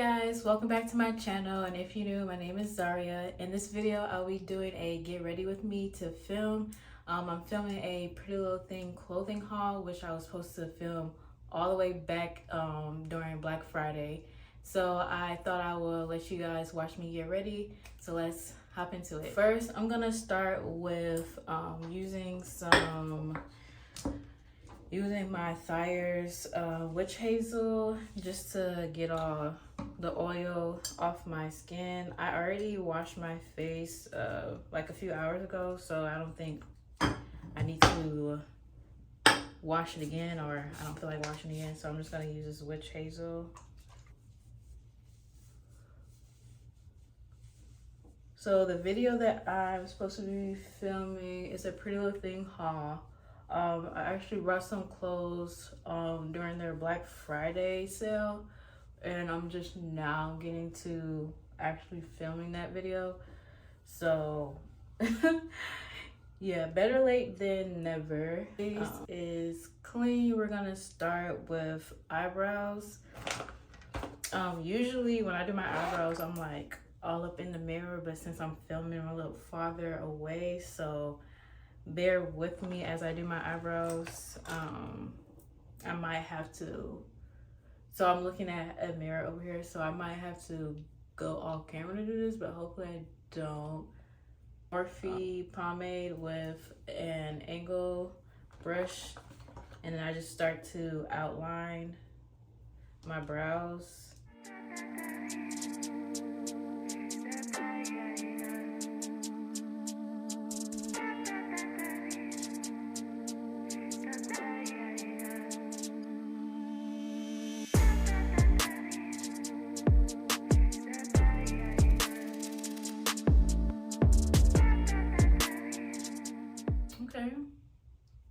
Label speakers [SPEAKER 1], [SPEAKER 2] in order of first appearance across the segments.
[SPEAKER 1] guys, welcome back to my channel, and if you're new, my name is Zaria. In this video I'll be doing a get ready with me to film. I'm filming a Pretty Little Thing clothing haul, which I was supposed to film all the way back during Black Friday, so I thought I would let you guys watch me get ready. So let's hop into it. First I'm gonna start with using my Thayer's witch hazel just to get all the oil off my skin. I already washed my face like a few hours ago, so I don't think I need to wash it again, or I don't feel like washing it again, so I'm just gonna use this witch hazel. So the video that I'm supposed to be filming is a Pretty Little Thing haul. I actually brought some clothes during their Black Friday sale, and I'm just now getting to actually filming that video. So yeah, better late than never. This is clean. We're gonna start with eyebrows. Usually when I do my eyebrows, I'm like all up in the mirror, but since I'm filming, I'm a little farther away, so bear with me as I do my eyebrows. I might have to, so I'm looking at a mirror over here, so I might have to go off camera to do this, but hopefully I don't. Morphe pomade with an angle brush, and then I just start to outline my brows.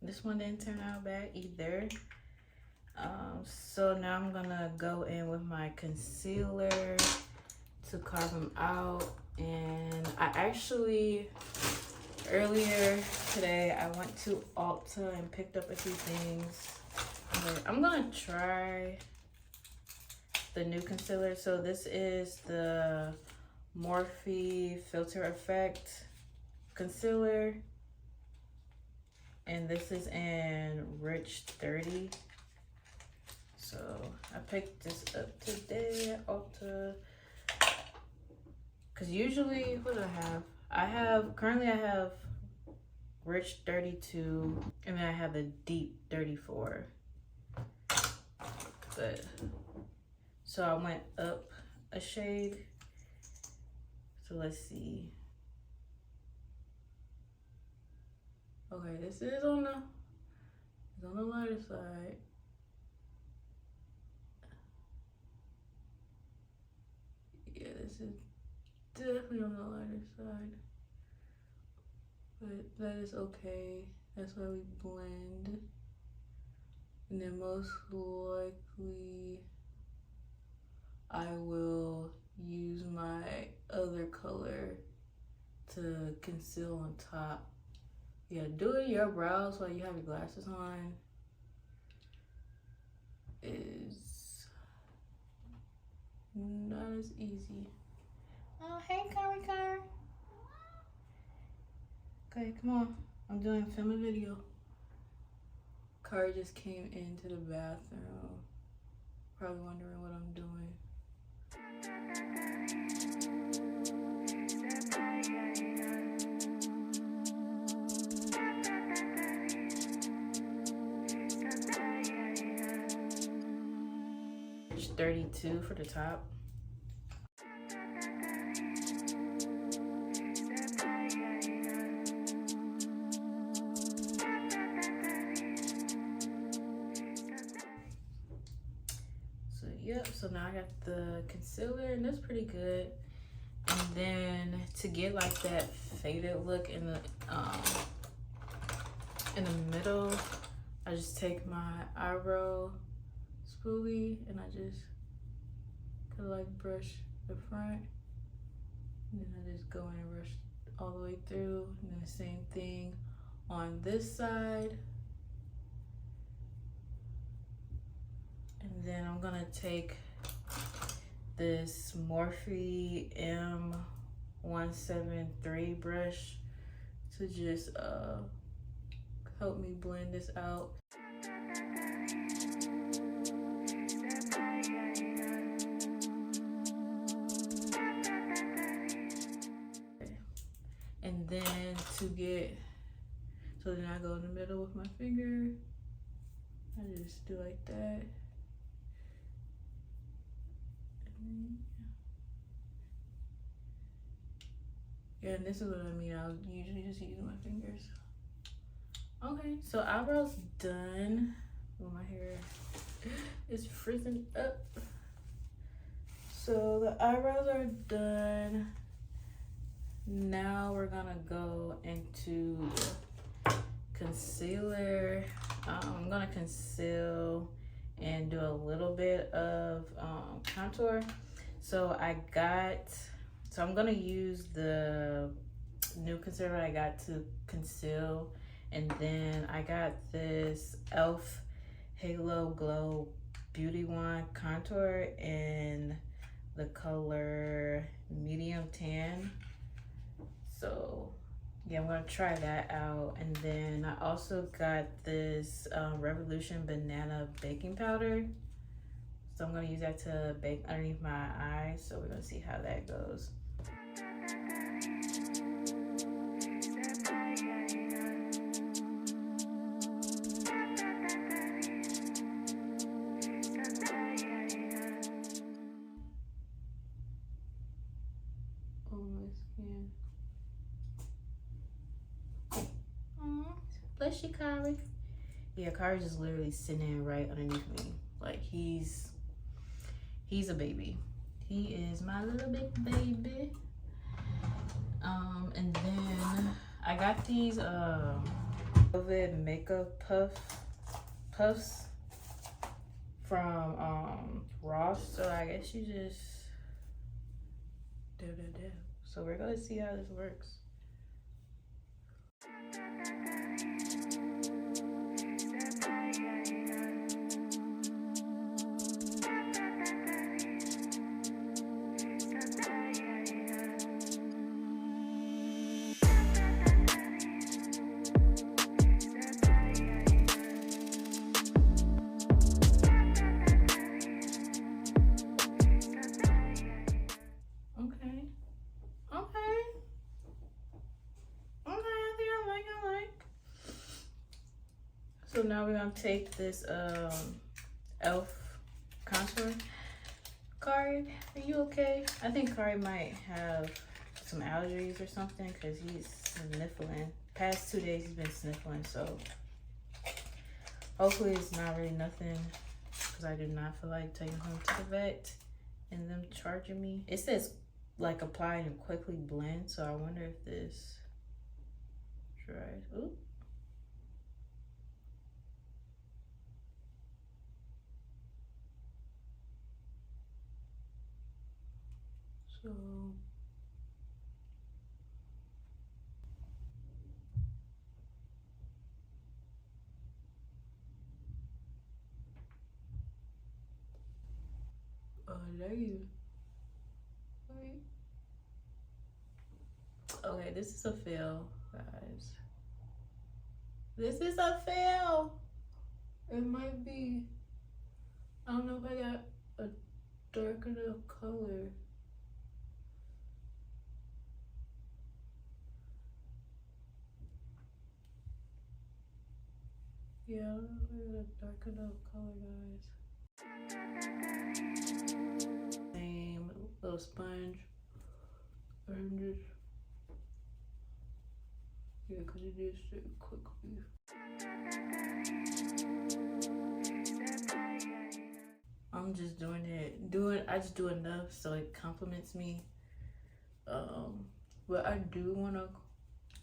[SPEAKER 1] This one didn't turn out bad either. So now I'm gonna go in with my concealer to carve them out. And I actually, earlier today, I went to Ulta and picked up a few things. But I'm gonna try the new concealer. So this is the Morphe Filter Effect concealer, and this is in Rich 30. So I picked this up today at Ulta, because usually, what do I have? Currently I have Rich 32, and then I have the Deep 34. But so I went up a shade. So let's see. Okay, this is on the lighter side. Yeah, this is definitely on the lighter side, but that is okay. That's why we blend. And then most likely I will use my other color to conceal on top. Yeah, doing your brows while you have your glasses on is not as easy. Oh, hey, Curry Car. Okay, come on. I'm doing film a video. Car just came into the bathroom. Probably wondering what I'm doing. 32 for the top. So yep, so now I got the concealer, and that's pretty good. And then to get like that faded look in the middle, I just take my eyebrow spoolie and I just kind of like brush the front, and then I just go in and brush all the way through, and then the same thing on this side. And then I'm gonna take this Morphe M173 brush to just help me blend this out. And then so then I go in the middle with my finger. I just do like that. Yeah, and this is what I mean. I'll usually just use my fingers. Okay, so eyebrows done. Oh, my hair is frizzing up. So the eyebrows are done. Now we're gonna go into concealer. I'm gonna conceal and do a little bit of contour. So I'm gonna use the new concealer I got to conceal, and then I got this e.l.f. Halo Glow Beauty Wand contour in the color medium tan. So yeah, I'm gonna try that out. And then I also got this Revolution Banana baking powder. So I'm gonna use that to bake underneath my eyes. So we're gonna see how that goes. Oh, my skin. Bless you, Kari. Yeah, Kari's just literally sitting right underneath me. Like he's a baby. He is my little big baby. And then I got these velvet makeup puffs from Ross. So I guess you just do. So we're gonna see how this works. So now we're gonna take this e.l.f. contour. Kari, are you okay? I think Kari might have some allergies or something because he's sniffling. Past 2 days he's been sniffling, so hopefully it's not really nothing, because I do not feel like taking him to the vet and them charging me. It says like apply and quickly blend, so I wonder if this dries. Ooh. So there you. Wait. Okay, this is a fail, guys. This is a fail. It might be. I don't know if I got a dark enough color. Yeah, I don't know if I got a dark enough color, guys. Same little sponge. Oranges. Yeah, because it did so quickly. I'm just doing it. I just do enough so it compliments me. But I do want to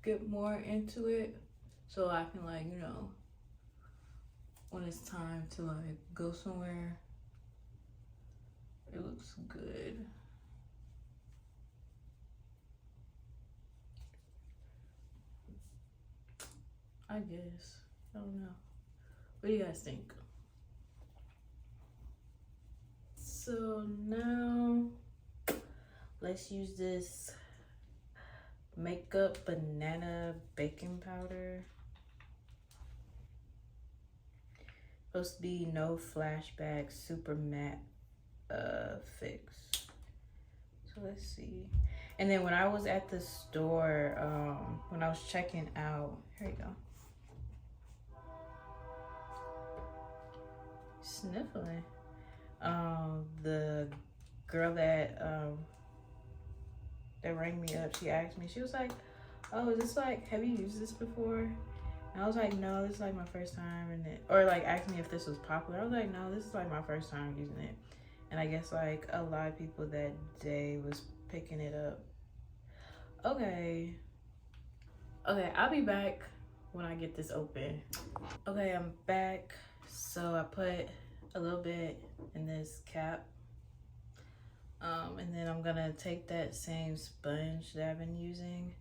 [SPEAKER 1] get more into it so I can, like, you know, when it's time to like go somewhere, it looks good. I guess. I don't know. What do you guys think? So now Let's use this Makeup Banana Baking Powder. Supposed to be no flashback, super matte fix. So let's see. And then when I was at the store, when I was checking out, here you go. Sniffling. The girl that rang me up, she asked me, she was like, oh, is this like, have you used this before? And I was like, no, this is like my first time. And then, or like asked me if this was popular. I was like, no, this is like my first time using it. And I guess like a lot of people that day was picking it up. Okay, I'll be back when I get this open. Okay, I'm back. So I put a little bit in this cap. And then I'm gonna take that same sponge that I've been using.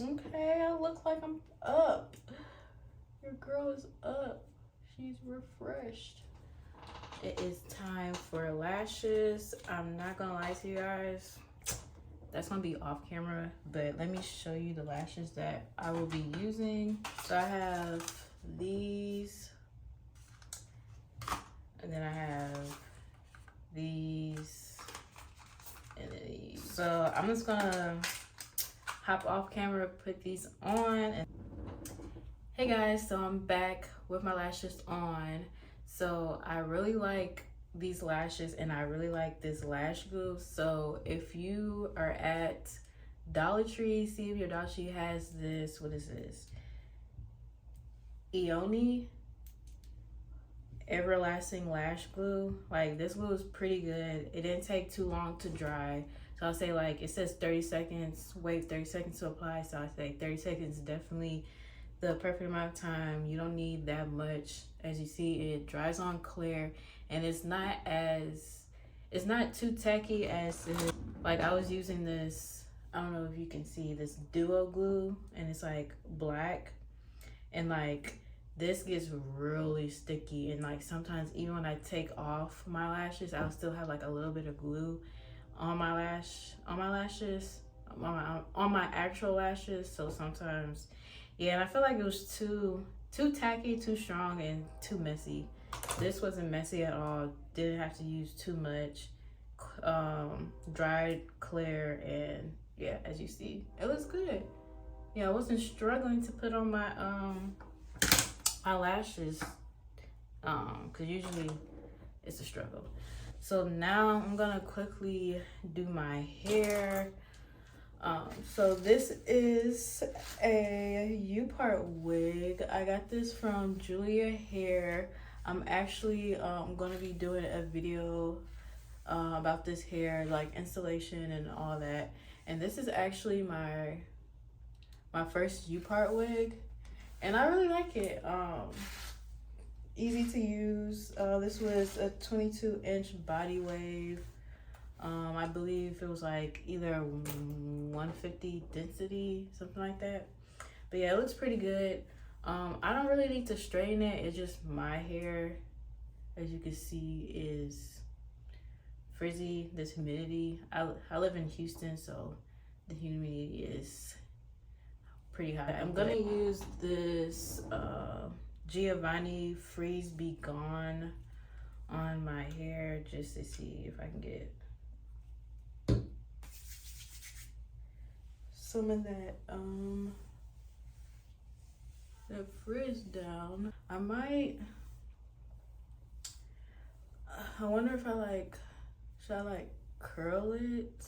[SPEAKER 1] Okay, I look like I'm up. Your girl is up. She's refreshed. It is time for lashes. I'm not gonna lie to you guys. That's gonna be off camera, but let me show you the lashes that I will be using. So I have these, and then I have these, and then these. So I'm just gonna hop off camera, put these on. And hey guys, so I'm back with my lashes on. So I really like these lashes and I really like this lash glue. So if you are at Dollar Tree, see if your Dollar Tree has this, what is this? Ioni Everlasting Lash Glue. Like, this glue is pretty good. It didn't take too long to dry. So I'll say, like, it says 30 seconds, wait 30 seconds to apply. So I say 30 seconds is definitely the perfect amount of time. You don't need that much. As you see, it dries on clear, and it's not too tacky as this. Like, I was using this, I don't know if you can see this duo glue, and it's like black, and like this gets really sticky, and like sometimes even when I take off my lashes, I'll still have like a little bit of glue on my lashes, on my actual lashes. So sometimes, yeah, and I feel like it was too tacky, too strong, and too messy. This wasn't messy at all. Didn't have to use too much. Dried, clear, and yeah, as you see, it looks good. Yeah, I wasn't struggling to put on my my lashes, because usually it's a struggle. So now I'm gonna quickly do my hair. So this is a U-part wig. I got this from Julia Hair. I'm actually gonna be doing a video about this hair, like installation and all that. And this is actually my first U-part wig, and I really like it. Easy to use. This was a 22-inch body wave. I believe it was like either 150 density, something like that. But yeah, it looks pretty good. I don't really need to straighten it. It's just my hair, as you can see, is frizzy. There's humidity. I live in Houston, so the humidity is pretty high. I'm gonna use this Giovanni Freeze Be Gone on my hair just to see if I can get some of that frizz down. I wonder if should I like curl it?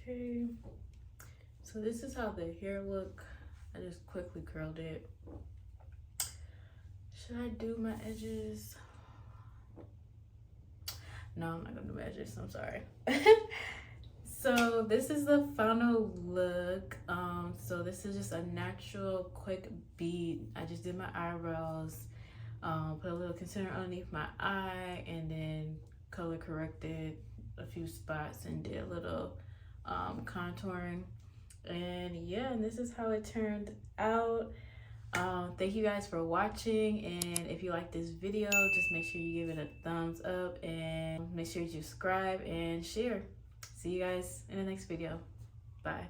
[SPEAKER 1] Okay, so this is how the hair look. I just quickly curled it. Should I do my edges? No, I'm not gonna do my edges, I'm sorry. So this is the final look. So this is just a natural quick beat. I just did my eyebrows, put a little concealer underneath my eye, and then color corrected a few spots and did a little contouring. And yeah, and this is how it turned out. Thank you guys for watching, and if you like this video, just make sure you give it a thumbs up and make sure you subscribe and share. See you guys in the next video. Bye.